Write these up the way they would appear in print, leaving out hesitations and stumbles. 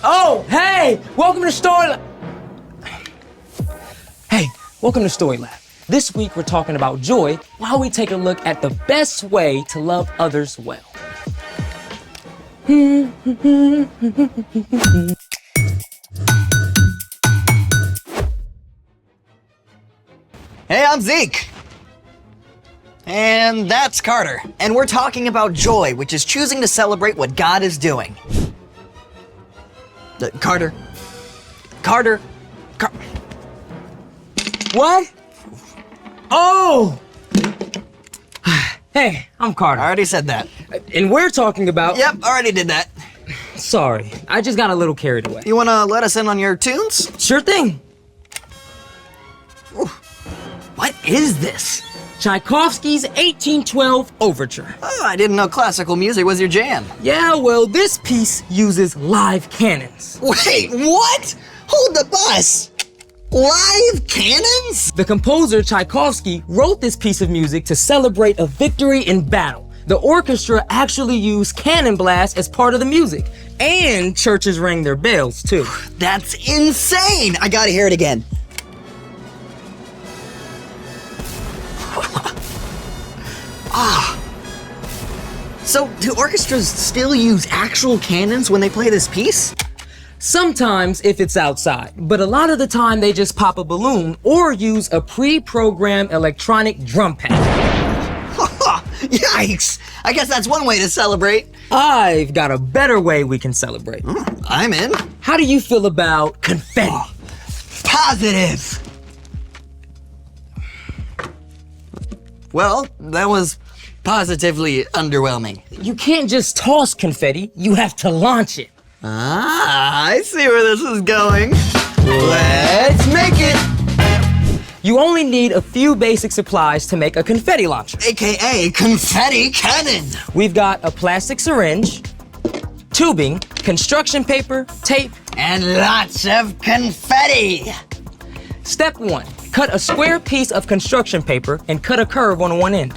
Oh, hey! Welcome to Story Lab. Hey, welcome to Story Lab. This week we're talking about joy while we take a look at the best way to love others well. Hey, I'm Zeke. And that's Carter. And we're talking about joy, which is choosing to celebrate what God is doing. Carter. What? Oh! Hey, I'm Carter. I already said that. And we're talking about... Yep, already did that. Sorry, I just got a little carried away. You wanna let us in on your tunes? Sure thing. Ooh. What is this? Tchaikovsky's 1812 Overture. Oh, I didn't know classical music was your jam. Yeah, well, this piece uses live cannons. Wait, what? Hold the bus! Live cannons? The composer Tchaikovsky wrote this piece of music to celebrate a victory in battle. The orchestra actually used cannon blasts as part of the music. And churches rang their bells, too. That's insane! I gotta hear it again. So, do orchestras still use actual cannons when they play this piece? Sometimes if it's outside, but a lot of the time they just pop a balloon or use a pre-programmed electronic drum pad. Yikes! I guess that's one way to celebrate. I've got a better way we can celebrate. I'm in. How do you feel about confetti? Positive! Well, that was positively underwhelming. You can't just toss confetti, you have to launch it. Ah, I see where this is going. Let's make it! You only need a few basic supplies to make a confetti launcher. AKA confetti cannon! We've got a plastic syringe, tubing, construction paper, tape, and lots of confetti! Step 1. Cut a square piece of construction paper and cut a curve on one end.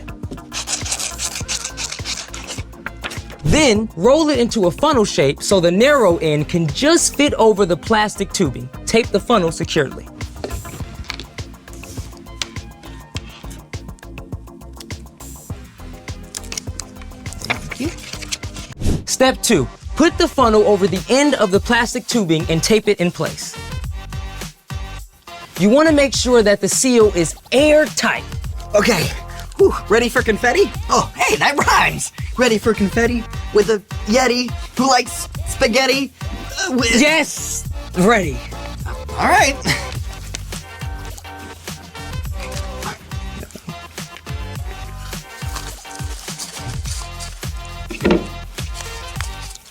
Then, roll it into a funnel shape so the narrow end can just fit over the plastic tubing. Tape the funnel securely. Thank you. Step 2. Put the funnel over the end of the plastic tubing and tape it in place. You want to make sure that the seal is airtight. Okay, whew, ready for confetti? Oh, hey, that rhymes! Ready for confetti with a Yeti who likes spaghetti? Yes! Ready. All right.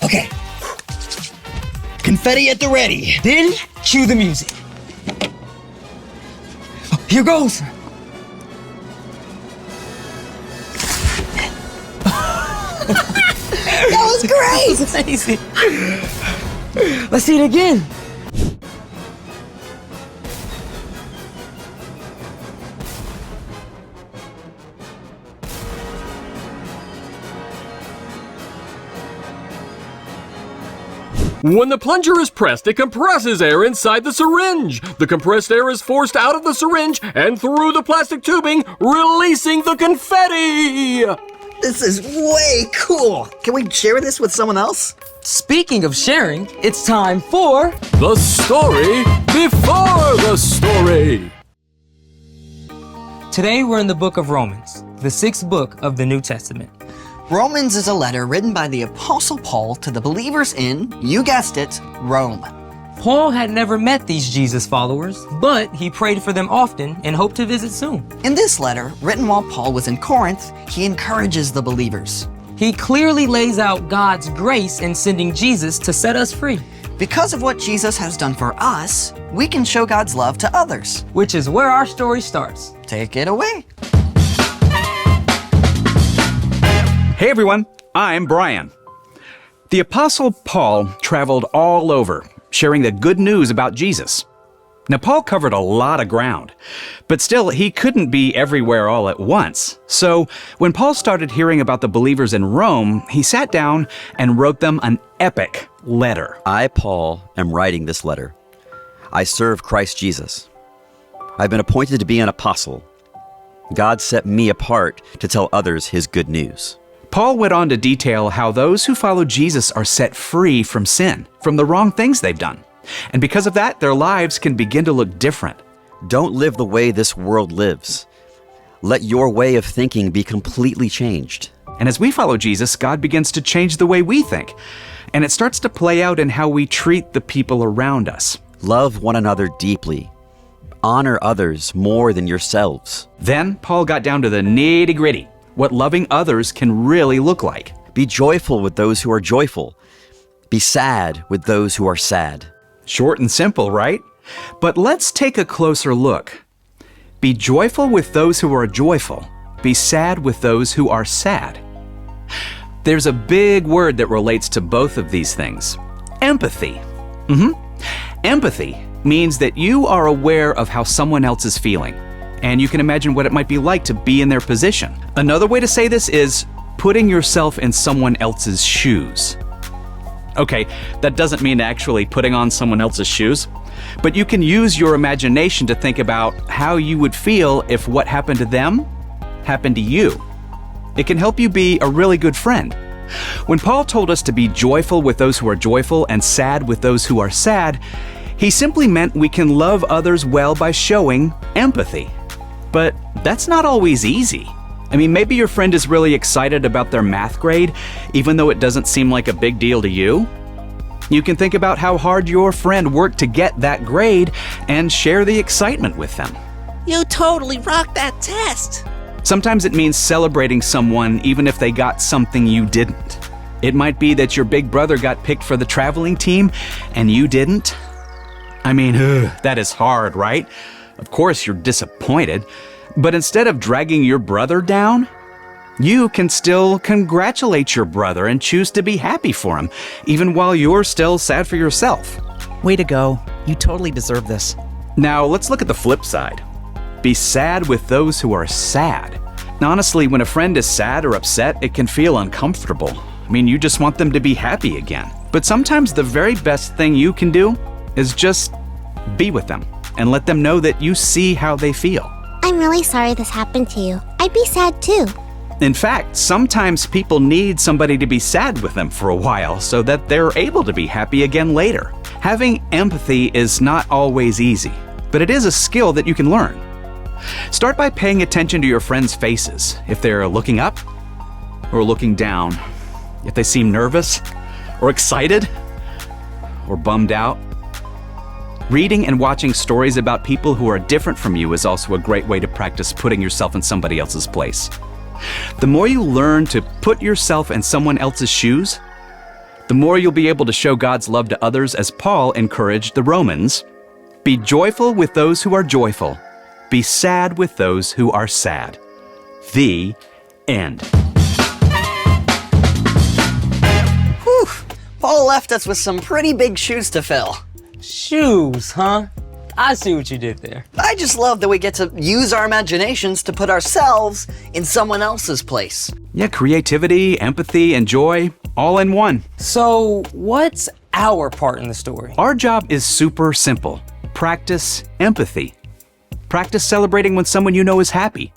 Okay. Confetti at the ready. Then, cue the music. Here goes. That was great! That's amazing. Let's see it again. When the plunger is pressed, it compresses air inside the syringe. The compressed air is forced out of the syringe and through the plastic tubing, releasing the confetti! This is way cool! Can we share this with someone else? Speaking of sharing, it's time for... The story before the story! Today we're in the book of Romans, the 6th book of the New Testament. Romans is a letter written by the Apostle Paul to the believers in, you guessed it, Rome. Paul had never met these Jesus followers, but he prayed for them often and hoped to visit soon. In this letter, written while Paul was in Corinth, he encourages the believers. He clearly lays out God's grace in sending Jesus to set us free. Because of what Jesus has done for us, we can show God's love to others. Which is where our story starts. Take it away. Hey everyone, I'm Brian. The Apostle Paul traveled all over, sharing the good news about Jesus. Now, Paul covered a lot of ground, but still, he couldn't be everywhere all at once. So, when Paul started hearing about the believers in Rome, he sat down and wrote them an epic letter. I, Paul, am writing this letter. I serve Christ Jesus. I've been appointed to be an apostle. God set me apart to tell others his good news. Paul went on to detail how those who follow Jesus are set free from sin, from the wrong things they've done. And because of that, their lives can begin to look different. Don't live the way this world lives. Let your way of thinking be completely changed. And as we follow Jesus, God begins to change the way we think. And it starts to play out in how we treat the people around us. Love one another deeply. Honor others more than yourselves. Then Paul got down to the nitty-gritty, what loving others can really look like. Be joyful with those who are joyful. Be sad with those who are sad. Short and simple, right? But let's take a closer look. Be joyful with those who are joyful. Be sad with those who are sad. There's a big word that relates to both of these things. Empathy. Empathy means that you are aware of how someone else is feeling, and you can imagine what it might be like to be in their position. Another way to say this is putting yourself in someone else's shoes. Okay, that doesn't mean actually putting on someone else's shoes, but you can use your imagination to think about how you would feel if what happened to them happened to you. It can help you be a really good friend. When Paul told us to be joyful with those who are joyful and sad with those who are sad, he simply meant we can love others well by showing empathy. But that's not always easy. I mean, maybe your friend is really excited about their math grade, even though it doesn't seem like a big deal to you. You can think about how hard your friend worked to get that grade and share the excitement with them. You totally rocked that test. Sometimes it means celebrating someone even if they got something you didn't. It might be that your big brother got picked for the traveling team and you didn't. I mean, that is hard, right? Of course you're disappointed. But instead of dragging your brother down, you can still congratulate your brother and choose to be happy for him, even while you're still sad for yourself. Way to go. You totally deserve this. Now, let's look at the flip side. Be sad with those who are sad. Now, honestly, when a friend is sad or upset, it can feel uncomfortable. I mean, you just want them to be happy again. But sometimes the very best thing you can do is just be with them and let them know that you see how they feel. I'm really sorry this happened to you. I'd be sad too. In fact, sometimes people need somebody to be sad with them for a while so that they're able to be happy again later. Having empathy is not always easy, but it is a skill that you can learn. Start by paying attention to your friends' faces. If they're looking up or looking down, if they seem nervous or excited or bummed out. Reading and watching stories about people who are different from you is also a great way to practice putting yourself in somebody else's place. The more you learn to put yourself in someone else's shoes, the more you'll be able to show God's love to others, as Paul encouraged the Romans. Be joyful with those who are joyful. Be sad with those who are sad. The end. Whew. Paul left us with some pretty big shoes to fill. Shoes, huh? I see what you did there. I just love that we get to use our imaginations to put ourselves in someone else's place. Yeah, creativity, empathy, and joy, all in one. So, what's our part in the story? Our job is super simple. Practice empathy. Practice celebrating when someone you know is happy.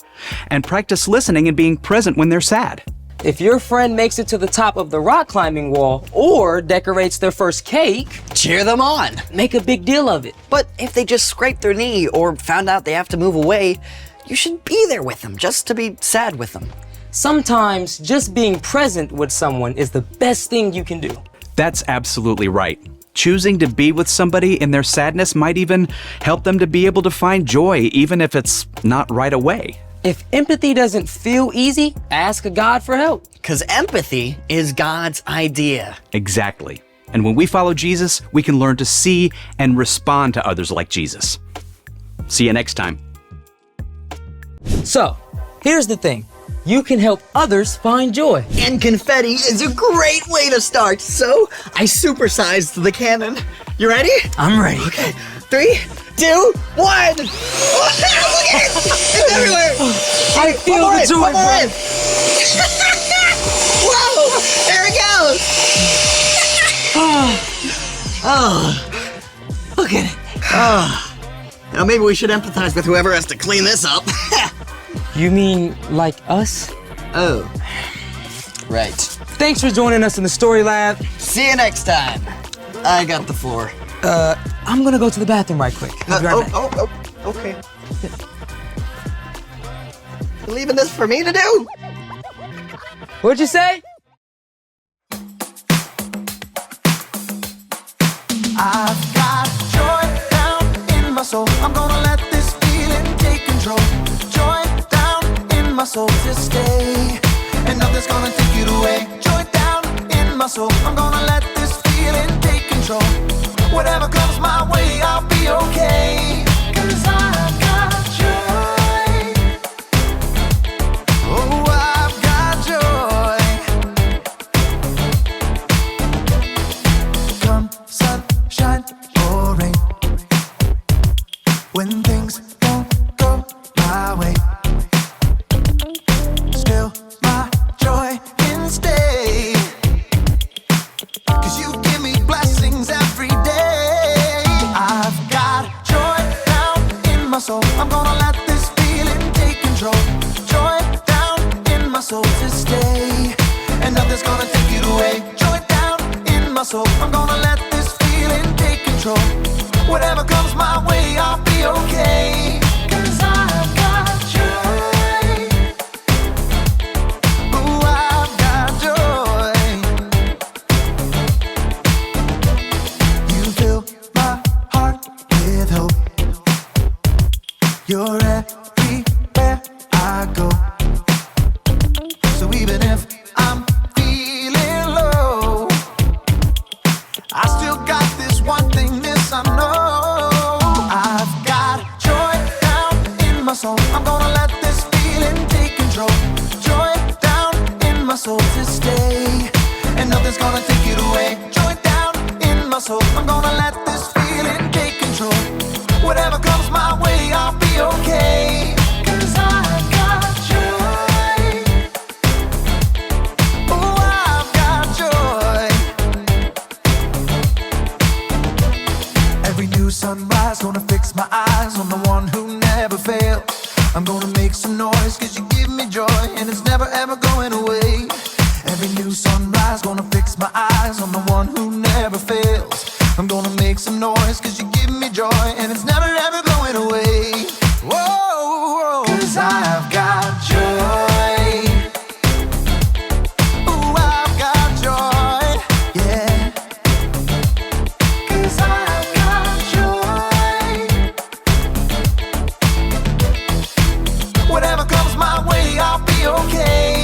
And practice listening and being present when they're sad. If your friend makes it to the top of the rock climbing wall or decorates their first cake, Cheer them on. make a big deal of it. But if they just scraped their knee or found out they have to move away, you should be there with them just to be sad with them. Sometimes just being present with someone is the best thing you can do. That's absolutely right. Choosing to be with somebody in their sadness might even help them to be able to find joy, even if it's not right away. If empathy doesn't feel easy, ask God for help. Because empathy is God's idea. Exactly. And when we follow Jesus, we can learn to see and respond to others like Jesus. See you next time. So, here's the thing. You can help others find joy. And confetti is a great way to start. So I supersized the cannon. You ready? I'm ready. Okay. 3, 2, 1. Look at it! It's everywhere! I feel the joy, one more bro. in. Whoa! There it goes! Oh, look at it. Oh. Now maybe we should empathize with whoever has to clean this up. You mean like us? Oh. Right. Thanks for joining us in the Story Lab. See you next time. I got the floor. I'm gonna go to the bathroom right quick. I'll be right back. Okay. You leaving this for me to do? What'd you say? I've got joy down in my soul. I'm gonna let this feeling take control. Joy down in my soul to stay, and nothing's gonna take it away. Joy down in my soul. I'm gonna let this feeling take control. Whatever comes my way, I'll be okay. 'Cause I've got joy. Oh, I've got joy. Come sunshine or rain, when things don't go my way, still my joy can stay. 'Cause you give me blessings every day. I've got joy down in my soul. I'm gonna let this feeling take control. Joy down in my soul to stay, and nothing's gonna take it away. Joy down in my soul. I'm gonna let this feeling take control. Whatever comes my way, I'll be okay. 'Cause I've got joy. Ooh, I've got joy. You fill my heart with hope. You're everywhere I go. So even if I'm feeling low, I still got this one thing, this I know. I've got joy down in my soul. I'm gonna let this feeling take control. Joy down in my soul to stay, and nothing's gonna take it away. Joy down in my soul. I'm gonna let this feeling take control. Whatever comes my way, I'll be okay. 'Cause I've got joy. Oh, I've got joy. Every new sunrise gonna fix my eyes on the one who never failed. I'm gonna make some noise 'cause you give me joy, and it's never ever going away. Every new sunrise gonna fix my eyes on the one who never fails. I'm gonna make some noise 'cause you give me joy, and it's never ever going away. Whoa, 'cause I've got joy. Ooh, I've got joy, yeah. 'Cause I've got joy. Whatever comes my way, I'll be okay.